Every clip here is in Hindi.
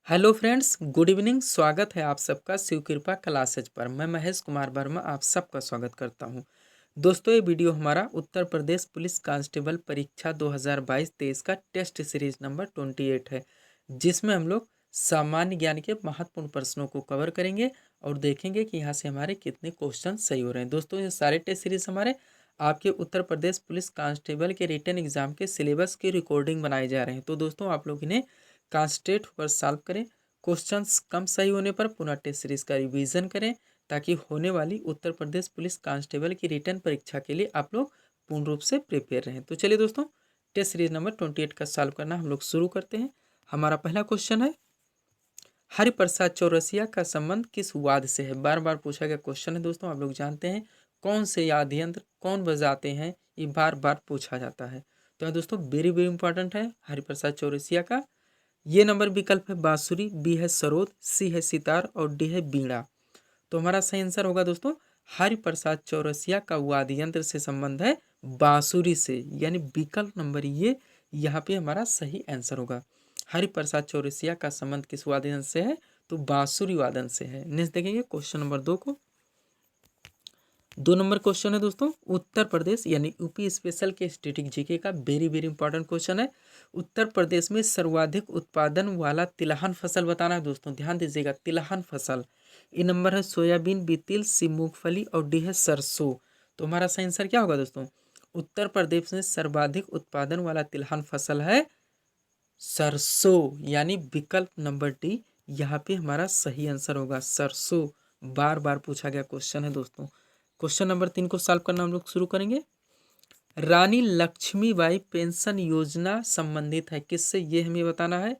Hello friends, good evening. स्वागत है आप सबका शिव कृपा क्लासेज पर। मैं महेश कुमार वर्मा आप सबका स्वागत करता हूं। दोस्तों, ये वीडियो हमारा उत्तर प्रदेश पुलिस कांस्टेबल परीक्षा 2022-23 का टेस्ट सीरीज नंबर 28 है, जिसमें हम लोग सामान्य ज्ञान के महत्वपूर्ण प्रश्नों को कवर करेंगे और देखेंगे कि यहाँ से हमारे कितने क्वेश्चन सही हो रहे हैं। दोस्तों, ये सारे टेस्ट सीरीज हमारे आपके उत्तर प्रदेश पुलिस कांस्टेबल के रिटन एग्जाम के सिलेबस की रिकॉर्डिंग बनाए जा रहे हैं। तो दोस्तों, आप लोग इन्हें कॉन्सेंट्रेट होकर सॉल्व करें। क्वेश्चंस कम सही होने पर पुनः टेस्ट सीरीज का रिवीजन करें, ताकि होने वाली उत्तर प्रदेश पुलिस कांस्टेबल की रिटर्न परीक्षा के लिए आप लोग पूर्ण रूप से प्रिपेयर रहें। तो चलिए दोस्तों, टेस्ट सीरीज नंबर 28 का सॉल्व करना हम लोग शुरू करते हैं। हमारा पहला क्वेश्चन है, हरिप्रसाद चौरसिया का संबंध किस वाद्य से है? बार बार पूछा गया क्वेश्चन है दोस्तों। आप लोग जानते हैं कौन से वाद्य यंत्र कौन बजाते हैं, ये बार बार पूछा जाता है। तो दोस्तों, वेरी वेरी इंपॉर्टेंट है हरिप्रसाद चौरसिया का। ये नंबर विकल्प है बांसुरी, बी है सरोद, सी है सितार और डी है बीड़ा। तो हमारा सही आंसर होगा दोस्तों, हरिप्रसाद चौरसिया का वाद्य यंत्र से संबंध है बांसुरी से, यानी विकल्प नंबर ये यहाँ पे हमारा सही आंसर होगा। हरिप्रसाद चौरसिया का संबंध किस वाद्य यंत्र से है? तो बांसुरी वादन से है। नेक्स्ट देखेंगे क्वेश्चन नंबर 2 को। 2 नंबर क्वेश्चन है दोस्तों, उत्तर प्रदेश यानी यूपी स्पेशल के स्टैटिक जीके का वेरी वेरी इंपॉर्टेंट क्वेश्चन है। उत्तर प्रदेश में सर्वाधिक उत्पादन वाला तिलहन फसल बताना है दोस्तों। ध्यान दीजिएगा, तिलहन फसल। ये नंबर है सोयाबीन, बी तिल, सी मूंगफली और डी है सरसों। तो हमारा सही आंसर क्या होगा दोस्तों? उत्तर प्रदेश में सर्वाधिक उत्पादन वाला तिलहन फसल है सरसों, यानी विकल्प नंबर डी यहाँ पे हमारा सही आंसर होगा, सरसों। बार बार पूछा गया क्वेश्चन है दोस्तों। क्वेश्चन नंबर 3 को सॉल्व करना हम लोग शुरू करेंगे। रानी लक्ष्मीबाई पेंशन योजना संबंधित है किससे, ये हमें बताना है।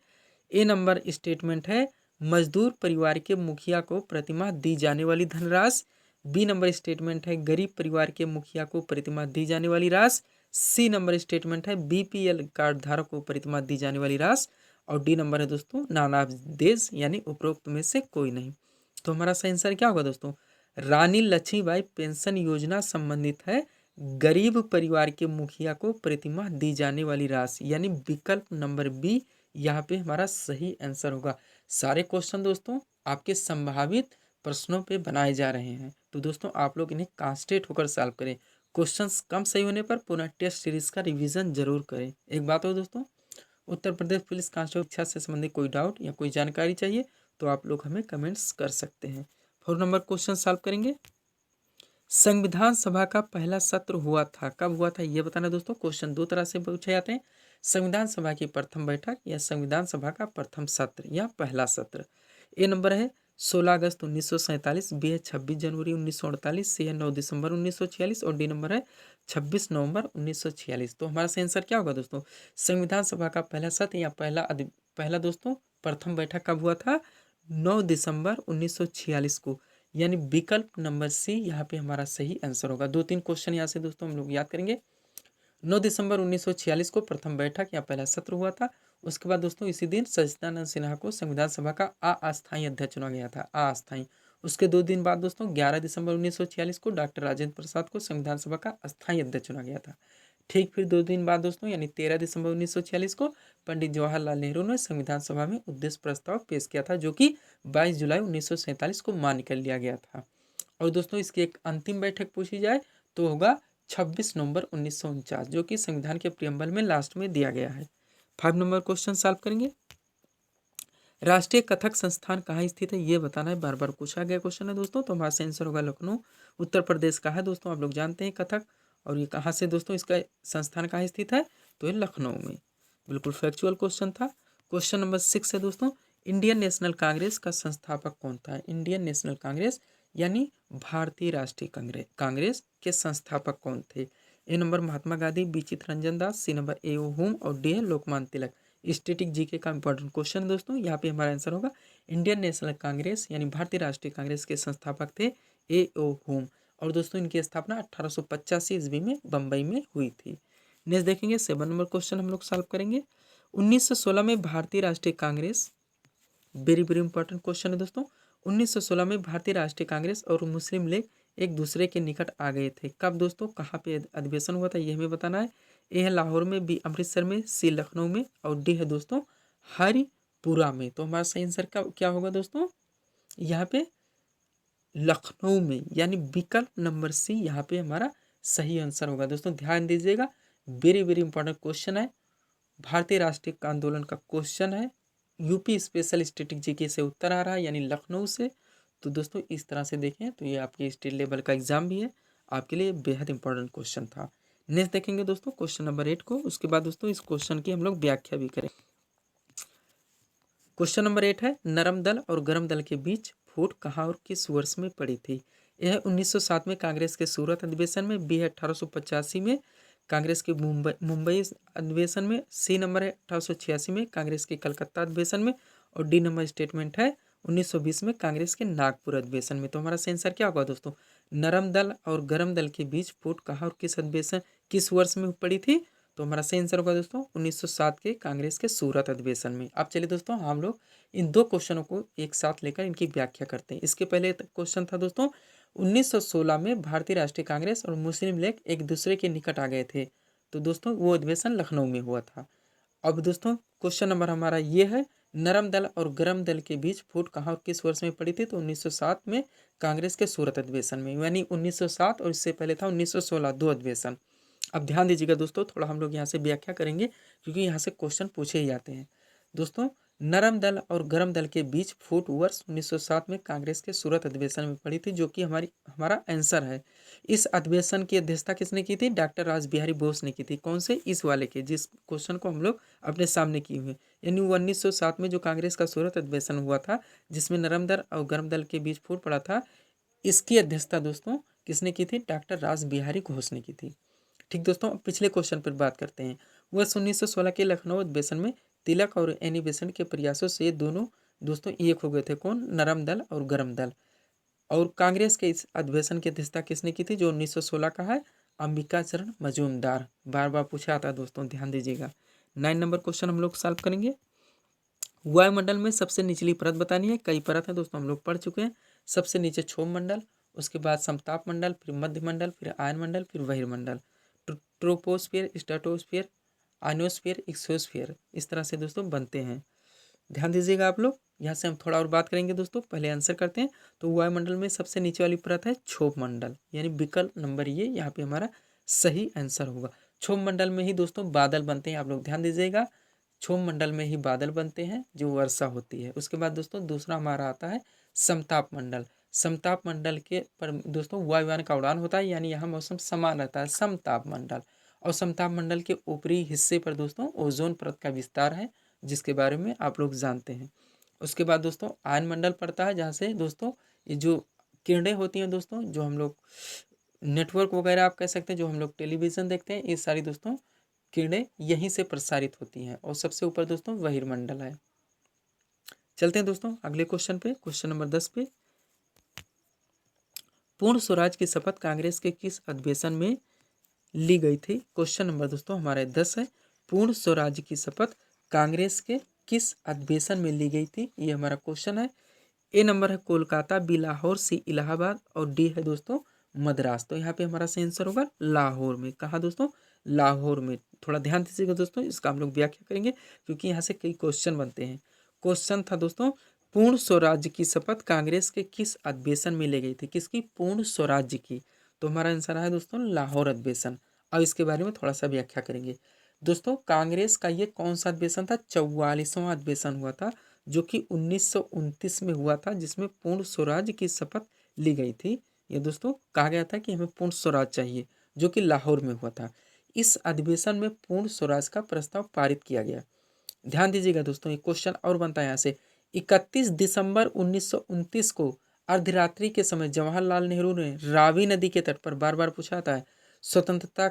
ए नंबर स्टेटमेंट है, मजदूर परिवार के मुखिया को प्रतिमाह दी जाने वाली धनराशि। बी नंबर स्टेटमेंट है, गरीब परिवार के मुखिया को प्रतिमाह दी जाने वाली राशि। सी नंबर स्टेटमेंट है, बीपीएल कार्ड धारक को प्रतिमाह दी जाने वाली राशि। और डी नंबर है दोस्तों, नानादेश, यानी उपरोक्त में से कोई नहीं। तो हमारा सही आंसर क्या होगा दोस्तों? रानी लक्ष्मीबाई पेंशन योजना संबंधित है गरीब परिवार के मुखिया को प्रतिमाह दी जाने वाली राशि, यानी विकल्प नंबर बी यहाँ पे हमारा सही आंसर होगा। सारे क्वेश्चन दोस्तों आपके संभावित प्रश्नों पे बनाए जा रहे हैं। तो दोस्तों, आप लोग इन्हें कॉन्सेंट्रेट होकर सॉल्व करें। क्वेश्चंस कम सही होने पर पुनः टेस्ट सीरीज का रिवीजन जरूर करें। एक बात हो दोस्तों, उत्तर प्रदेश पुलिस कांस्टेबल परीक्षा से संबंधित कोई डाउट या कोई जानकारी चाहिए तो आप लोग हमें कमेंट्स कर सकते हैं। 4 नंबर क्वेश्चन सॉल्व करेंगे। संविधान सभा का पहला सत्र हुआ था, कब हुआ था ये बताना दोस्तों। क्वेश्चन 2 तरह से पूछे जाते हैं, संविधान सभा की प्रथम बैठक या संविधान सभा का प्रथम सत्र या पहला सत्र। ए नंबर है 16 अगस्त 1947, बी है 26 जनवरी 1948, सी है 9 दिसंबर 1946 और डी नंबर है 26 नवंबर 1946। तो हमारा सही आंसर क्या होगा दोस्तों? संविधान सभा का पहला सत्र या पहला दोस्तों प्रथम बैठक कब हुआ था? 9 दिसंबर 1946 को, यानी विकल्प नंबर सी यहाँ पे हमारा सही आंसर होगा। 2-3 क्वेश्चन यहाँ से दोस्तों हम लोग याद करेंगे। 9 दिसंबर 1946 को प्रथम बैठक या पहला सत्र हुआ था। उसके बाद दोस्तों इसी दिन सच्चिदानंद सिन्हा को संविधान सभा का अस्थायी अध्यक्ष चुना गया था, अस्थायी। उसके 2 दिन बाद दोस्तों 11 दिसंबर 1946 को डॉक्टर राजेंद्र प्रसाद को संविधान सभा का अस्थायी अध्यक्ष चुना गया था। ठीक फिर 2 दिन बाद दोस्तों यानी 13 दिसंबर 1946 को पंडित जवाहरलाल नेहरू ने संविधान सभा में उद्देश्य प्रस्ताव पेश किया था, जो कि 22 जुलाई 1947 को मान्य कर लिया गया था। और दोस्तों इसकी एक अंतिम बैठक पूछी जाए तो होगा 26 नवंबर 1949, जो कि संविधान के प्रियम्बल में लास्ट में दिया गया है। 5 नंबर क्वेश्चन सॉल्व करेंगे। राष्ट्रीय कथक संस्थान कहाँ स्थित है ये बताना है, बार बार पूछा गया क्वेश्चन है दोस्तों। तो हमारा आंसर होगा लखनऊ, उत्तर प्रदेश का है दोस्तों। आप लोग जानते हैं कथक, और ये कहाँ से दोस्तों इसका संस्थान कहाँ स्थित है? तो ये लखनऊ में। बिल्कुल फैक्चुअल क्वेश्चन था। क्वेश्चन नंबर 6 है दोस्तों, इंडियन नेशनल कांग्रेस का संस्थापक कौन था? इंडियन नेशनल कांग्रेस यानी भारतीय राष्ट्रीय कांग्रेस के संस्थापक कौन थे? A number Mahatma Gandhi, B Chittaranjan Das, C number A O Hume और डी है लोकमान्य तिलक। स्टैटिक जीके का इंपॉर्टेंट क्वेश्चन दोस्तों, यहाँ पे हमारा आंसर होगा इंडियन नेशनल कांग्रेस यानी भारतीय राष्ट्रीय कांग्रेस के संस्थापक थे ए ओ हुम। और दोस्तों इनकी स्थापना 1885 ईस्वी में बम्बई में हुई थी। नेक्स्ट देखेंगे 7 नंबर क्वेश्चन हम लोग सॉल्व करेंगे। 1916 में भारतीय राष्ट्रीय Congress, very very important question है दोस्तों। 1916 में भारतीय राष्ट्रीय कांग्रेस और मुस्लिम लीग एक दूसरे के निकट आ गए थे, कब दोस्तों, कहाँ पे अधिवेशन हुआ था ये हमें बताना है। ए है लाहौर में, बी अमृतसर में, सी लखनऊ में और डी है दोस्तों पुरा में। तो हमारा सही आंसर का क्या होगा दोस्तों, यहाँ पे लखनऊ में, यानी विकल्प नंबर सी यहाँ पे हमारा सही आंसर होगा। दोस्तों ध्यान दीजिएगा, वेरी वेरी इंपॉर्टेंट क्वेश्चन है, भारतीय राष्ट्रीय आंदोलन का क्वेश्चन है, यूपी स्पेशल स्टैटिक जीके से उत्तर आ रहा है, यानी लखनऊ से। तो दोस्तों इस तरह से देखें तो ये आपके स्टेट लेवल का एग्जाम भी है, आपके लिए बेहद इंपॉर्टेंट क्वेश्चन था। नेक्स्ट देखेंगे दोस्तों क्वेश्चन नंबर 8 को, उसके बाद दोस्तों इस क्वेश्चन की हम लोग व्याख्या भी करें। क्वेश्चन नंबर 8 है, नरम दल और गरम दल के बीच फूट कहाँ और किस वर्ष में पड़ी थी। यह 1907 में कांग्रेस के सूरत अधिवेशन में, बी है 1885 में कांग्रेस के मुंबई अधिवेशन में, सी नंबर है 1886 में कांग्रेस के कलकत्ता अधिवेशन में, और डी नंबर स्टेटमेंट है 1920 में कांग्रेस के नागपुर अधिवेशन में। तो हमारा सही आंसर क्या होगा दोस्तों, नरम दल और गरम दल के बीच फूट कहाँ और किस अधिवेशन किस वर्ष में पड़ी थी। तो हमारा सही आंसर होगा दोस्तों 1907 के कांग्रेस के सूरत अधिवेशन में। अब चलिए दोस्तों हम लोग इन दो क्वेश्चनों को एक साथ लेकर इनकी व्याख्या करते हैं। इसके पहले क्वेश्चन था दोस्तों, 1916 में भारतीय राष्ट्रीय कांग्रेस और मुस्लिम लीग एक दूसरे के निकट आ गए थे। तो दोस्तों वो अधिवेशन लखनऊ में हुआ था। अब दोस्तों क्वेश्चन नंबर हमारा ये है, नरम दल और गरम दल के बीच फूट कहाँ और किस वर्ष में पड़ी थी। तो 1907 में कांग्रेस के सूरत अधिवेशन में, यानी 1907 और इससे पहले था 1916, दो अधिवेशन। अब ध्यान दीजिएगा दोस्तों, थोड़ा हम लोग यहाँ से व्याख्या करेंगे क्योंकि यहाँ से क्वेश्चन पूछे ही जाते हैं। दोस्तों नरम दल और गरम दल के बीच फूट वर्ष 1907 में कांग्रेस के सूरत अधिवेशन में पड़ी थी, जो कि हमारा आंसर है। इस अधिवेशन की अध्यक्षता किसने की थी, डॉक्टर रास बिहारी बोस ने की थी। कौन से, इस वाले के, जिस क्वेश्चन को हम लोग अपने सामने किए हुए, यानी 1907 में जो कांग्रेस का सूरत अधिवेशन हुआ था जिसमें नरम दल और गरम दल के बीच फूट पड़ा था, इसकी अध्यक्षता दोस्तों किसने की थी, डॉक्टर रास बिहारी घोष ने की थी। ठीक दोस्तों, पिछले क्वेश्चन पर बात करते हैं। वर्ष 1916 के लखनऊ अधिवेशन में तिलक और एनी बेसेंट के प्रयासों से दोनों दोस्तों एक हो गए थे। कौन, नरम दल और गरम दल। और कांग्रेस के इस अधिवेशन की अध्यक्षता किसने की थी, जो 1916 का है, अंबिका चरण मजूमदार। बार बार पूछा आता है दोस्तों, ध्यान दीजिएगा। 9 नंबर क्वेश्चन हम लोग सॉल्व करेंगे। वायुमंडल में सबसे निचली परत बतानी है। कई परत है दोस्तों, हम लोग पढ़ चुके हैं। सबसे नीचे क्षोभ मंडल, उसके बाद समताप मंडल, फिर मध्य मंडल, फिर आयन मंडल, फिर बहिर्मंडल, ट्रोपोस्फीयर, स्ट्रेटोस्फीयर, आइनोस्फीयर, एक्सोस्फीयर, इस तरह से दोस्तों बनते हैं। ध्यान दीजिएगा आप लोग। यहाँ से हम थोड़ा और बात करेंगे दोस्तों, पहले आंसर करते हैं। तो वायुमंडल में सबसे नीचे वाली परत है क्षोभ मंडल, यानी विकल्प नंबर ये यहाँ पे हमारा सही आंसर होगा। क्षोभ मंडल में ही दोस्तों बादल बनते हैं, आप लोग ध्यान दीजिएगा। क्षोभ मंडल में ही बादल बनते हैं जो वर्षा होती है। उसके बाद दोस्तों दूसरा हमारा आता है समताप मंडल। समताप मंडल के पर दोस्तों वायुयान का उड़ान होता है, यानी यहाँ मौसम समान रहता है, समताप मंडल। और समताप मंडल के ऊपरी हिस्से पर दोस्तों ओजोन परत का विस्तार है, जिसके बारे में आप लोग जानते हैं। उसके बाद दोस्तों आयन मंडल पड़ता है, जहाँ से दोस्तों ये जो किरणें होती हैं दोस्तों, जो हम लोग नेटवर्क वगैरह आप कह सकते हैं, जो हम लोग टेलीविज़न देखते हैं, ये सारी दोस्तों किरणें यहीं से प्रसारित होती हैं। और सबसे ऊपर दोस्तों बहिर्मंडल है। चलते हैं दोस्तों अगले क्वेश्चन पे, क्वेश्चन नंबर 10 पे। पूर्ण स्वराज की शपथ कांग्रेस के किस अधिवेशन में ली गई थी। क्वेश्चन नंबर दोस्तों हमारे 10 है, पूर्ण स्वराज की शपथ कांग्रेस के किस अधिवेशन में ली गई थी, ये हमारा क्वेश्चन है। ए नंबर है कोलकाता, बी लाहौर, सी इलाहाबाद, और डी है दोस्तों मद्रास। तो यहाँ पे हमारा सही आंसर होगा लाहौर में। कहाँ दोस्तों, लाहौर में। थोड़ा ध्यान दीजिएगा दोस्तों, इसका हम लोग व्याख्या करेंगे क्योंकि यहाँ से कई क्वेश्चन बनते हैं। क्वेश्चन था दोस्तों, पूर्ण स्वराज्य की शपथ कांग्रेस के किस अधिवेशन में ली गई थी, किसकी, पूर्ण स्वराज्य की। तो हमारा आंसर है दोस्तों लाहौर अधिवेशन। अब इसके बारे में थोड़ा सा व्याख्या करेंगे दोस्तों। कांग्रेस का ये कौन सा अधिवेशन था, 44वां अधिवेशन हुआ था, जो कि 1929 में हुआ था, जिसमें पूर्ण स्वराज की शपथ ली गई थी। ये दोस्तों कहा गया था कि हमें पूर्ण स्वराज चाहिए, जो कि लाहौर में हुआ था। इस अधिवेशन में पूर्ण स्वराज का प्रस्ताव पारित किया गया। ध्यान दीजिएगा दोस्तों, एक क्वेश्चन और बनता है यहाँ से। 31 दिसंबर 1929 को अर्धरात्रि के समय जवाहरलाल नेहरू ने रावी नदी के तट पर, बार बार पूछा था, स्वतंत्रता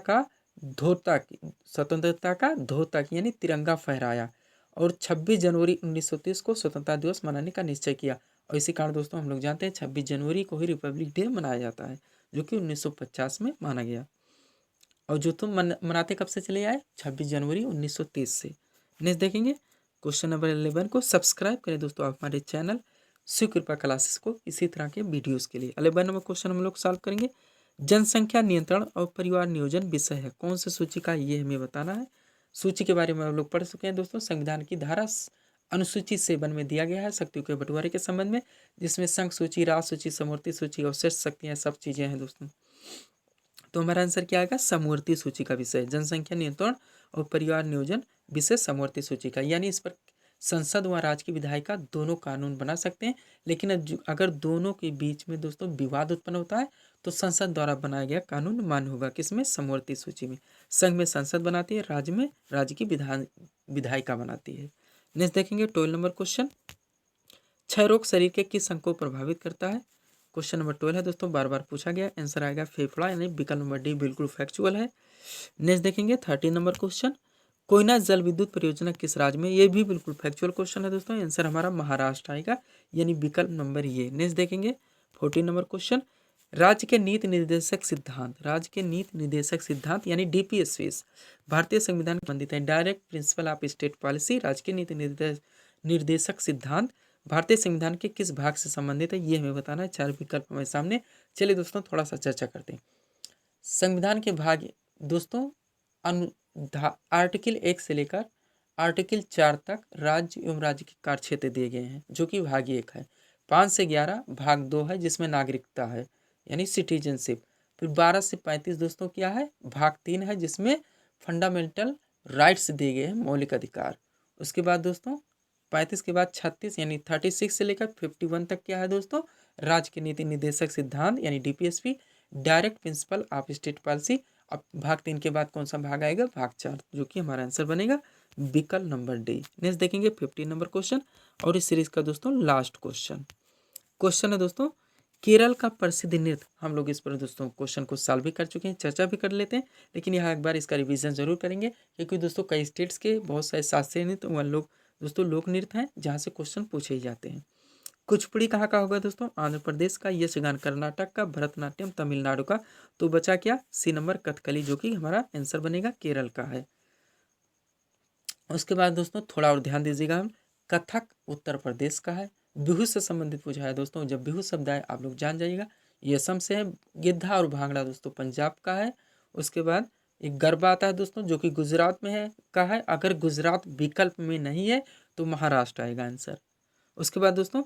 का धोता यानी तिरंगा फहराया। और 26 जनवरी 1930 को स्वतंत्रता दिवस मनाने का निश्चय किया। और इसी कारण दोस्तों हम लोग जानते हैं 26 जनवरी को ही रिपब्लिक डे मनाया जाता है, जो कि 1950 में माना गया। और जो तुम मनाते कब से चले आए, 26 जनवरी 1930 से। नेक्स्ट देखेंगे क्वेश्चन नंबर 11 को। सब्सक्राइब करें दोस्तों आप हमारे चैनल शिव कृपा क्लासेस को इसी तरह के वीडियोस के लिए। 11 नंबर क्वेश्चन हम लोग सॉल्व करेंगे। जनसंख्या नियंत्रण और परिवार नियोजन विषय है, कौन सी सूची का, ये हमें बताना है। सूची के बारे में हम लोग पढ़ चुके हैं दोस्तों। संविधान की धारा अनुसूची 7 में दिया गया है शक्तियों के बंटवारे के संबंध में, जिसमें संघ सूची, राज सूची, समवर्ती सूची, अवशिष्ट शक्तियाँ सब चीज़ें हैं दोस्तों। तो हमारा आंसर क्या आएगा? समवर्ती सूची का विषय, जनसंख्या नियंत्रण और परिवार नियोजन विषय समवर्ती सूची का। यानी इस पर संसद व राज्य की विधायिका दोनों कानून बना सकते हैं, लेकिन अगर दोनों के बीच में दोस्तों विवाद उत्पन्न होता है तो संसद द्वारा बनाया गया कानून मान्य होगा। किसमें? समवर्ती सूची में। संघ में संसद बनाती है, राज्य में राज्य की विधायिका बनाती है। नेक्स्ट देखेंगे 12 नंबर क्वेश्चन, क्षय रोग शरीर के किस अंग को प्रभावित करता है? क्वेश्चन नंबर 12 है दोस्तों, बार बार पूछा गया। आंसर आएगा फेफड़ा, यानी विकल्प नंबर डी बिल्कुल फैक्चुअल है। नेक्स्ट देखेंगे 13 नंबर क्वेश्चन, कोयना जल विद्युत परियोजना किस राज्य में? ये भी बिल्कुल फैक्चुअल क्वेश्चन है दोस्तों। आंसर हमारा महाराष्ट्र आएगा, यानी विकल्प नंबर ये। नेक्स्ट देखेंगे 14 नंबर क्वेश्चन, राज्य के नीति निर्देशक सिद्धांत, राज्य के नीति निर्देशक सिद्धांत यानी डीपीएसपी भारतीय संविधान संबंधित है। Direct principle of state policy, राज्य के नीति निर्देशक सिद्धांत भारतीय संविधान के किस भाग से संबंधित है? ये हमें बताना है। 4 विकल्प हमारे सामने। चलिए दोस्तों थोड़ा सा चर्चा करते हैं। संविधान के भाग दोस्तों आर्टिकल 1 से लेकर आर्टिकल 4 तक राज्य एवं राज्य के कार्य क्षेत्र दिए गए हैं, जो कि भाग 1 है। 5 से 11 भाग 2 है, जिसमें नागरिकता है यानी सिटीजनशिप। फिर 12 से 35 दोस्तों क्या है? भाग 3 है, जिसमें फंडामेंटल राइट्स दिए गए हैं, मौलिक अधिकार। उसके बाद दोस्तों 35 के बाद 36 यानी 36 से लेकर 51 तक क्या है दोस्तों? राज्य के नीति निर्देशक सिद्धांत यानी DPSP, direct principle of state policy. अब भाग 3 के बाद कौन सा भाग आएगा? भाग 4, जो कि हमारा आंसर बनेगा विकल्प नंबर डी। नेक्स्ट देखेंगे 15 नंबर क्वेश्चन और इस सीरीज का दोस्तों लास्ट क्वेश्चन है दोस्तों, केरल का प्रसिद्ध नृत्य। हम लोग इस पर दोस्तों क्वेश्चन को सॉल्व भी कर चुके हैं, चर्चा भी कर लेते हैं, लेकिन यहाँ एक बार इसका रिवीजन जरूर करेंगे, क्योंकि दोस्तों कई स्टेट्स के बहुत सारे शास्त्रीय नृत्य व लोक नृत्य हैं जहाँ से क्वेश्चन पूछे ही जाते हैं। कुचिपुड़ी कहाँ का होगा दोस्तों? आंध्र प्रदेश का। यक्षगान कर्नाटक का। भरतनाट्यम तमिलनाडु का। तो बचा क्या? सी नंबर कथकली, जो कि हमारा आंसर बनेगा केरल का है। उसके बाद दोस्तों थोड़ा और ध्यान दीजिएगा, कथक उत्तर प्रदेश का है। बिहू से संबंधित पूछा है दोस्तों, जब बिहू शब्द आए आप लोग जान जाइएगा, ये असम से है। गिद्धा और भांगड़ा दोस्तों पंजाब का है। उसके बाद एक गरबा आता है दोस्तों, जो कि गुजरात में है का है। अगर गुजरात विकल्प में नहीं है तो महाराष्ट्र आएगा आंसर। उसके बाद दोस्तों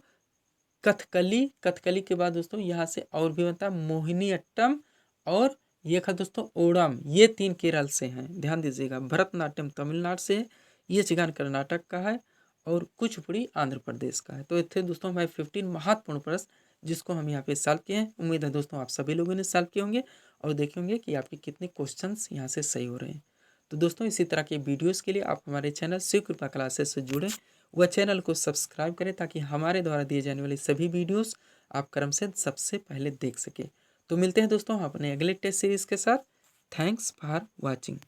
कथकली के बाद दोस्तों यहाँ से और भी बनता है मोहिनी अट्टम और ये था दोस्तों ओणम। ये 3 केरल से हैं, ध्यान दीजिएगा। भरतनाट्यम तमिलनाडु से है, ये यक्षगान कर्नाटक का है और कुचिपुड़ी आंध्र प्रदेश का है। तो ये थे दोस्तों हमारे 15 महत्वपूर्ण प्रश्न जिसको हम यहाँ पे सॉल्व किए हैं। उम्मीद है दोस्तों आप सभी लोगों ने सॉल्व किए होंगे और देखे होंगे कि आपके कितने क्वेश्चंस यहाँ से सही हो रहे हैं। तो दोस्तों इसी तरह के वीडियोस के लिए आप हमारे चैनल शिव कृपा क्लासेस से जुड़ें, वह चैनल को सब्सक्राइब करें, ताकि हमारे द्वारा दिए जाने वाली सभी वीडियोस आप क्रम से सबसे पहले देख सकें। तो मिलते हैं दोस्तों अपने अगले टेस्ट सीरीज़ के साथ। Thanks for watching.